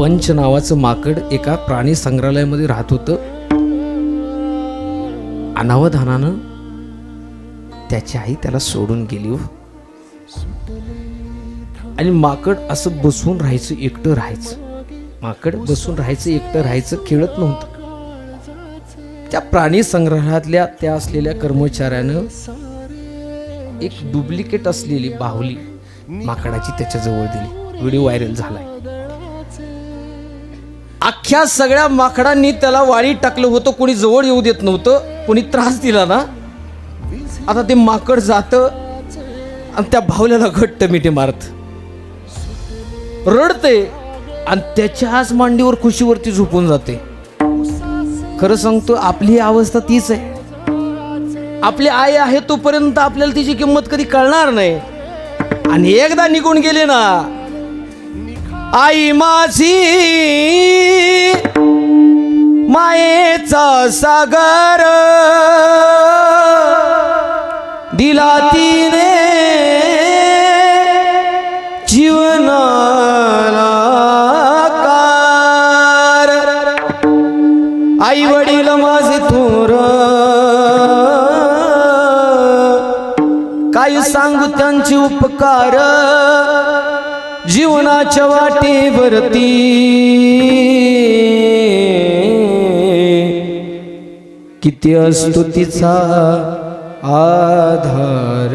पंच नावाचं माकड एका प्राणी संग्रहालयामध्ये राहत होतं. अनावधानानं त्याची आई त्याला सोडून गेली हो. आणि माकड असं बसून राहायचं, एकटं राहायचं. माकड बसून राहायचं, एकटं राहायचं, खेळत नव्हतं. त्या प्राणी संग्रहालयातल्या त्या असलेल्या कर्मचाऱ्यानं एक डुप्लिकेट असलेली बाहुली माकडाची त्याच्या जवळ दिली. व्हिडिओ व्हायरल झालाय. अख्ख्या सगळ्या माकडांनी त्याला वाळीत टाकलं होतं. कोणी जवळ येऊ देत नव्हतं, कोणी त्रास दिला ना. आता ते माकड जातं आणि त्या बाहुल्याला घट्ट मिठी मारत रडते आणि त्याच्याच मांडीवर खुशीवरती झोपून जाते. खरं सांगतो, आपली अवस्था तीच आहे. आपली आई आहे तोपर्यंत आपल्याला तिची किंमत कधी कळणार नाही. आणि एकदा निघून गेले ना, आई माझी मायेचा सागर दिला तिने जीवनाला कार. आई वडील माझे थोर काय सांगू त्यांचे उपकार. जीवनाच्या वाटेवरती किती असतो तिचा आधार.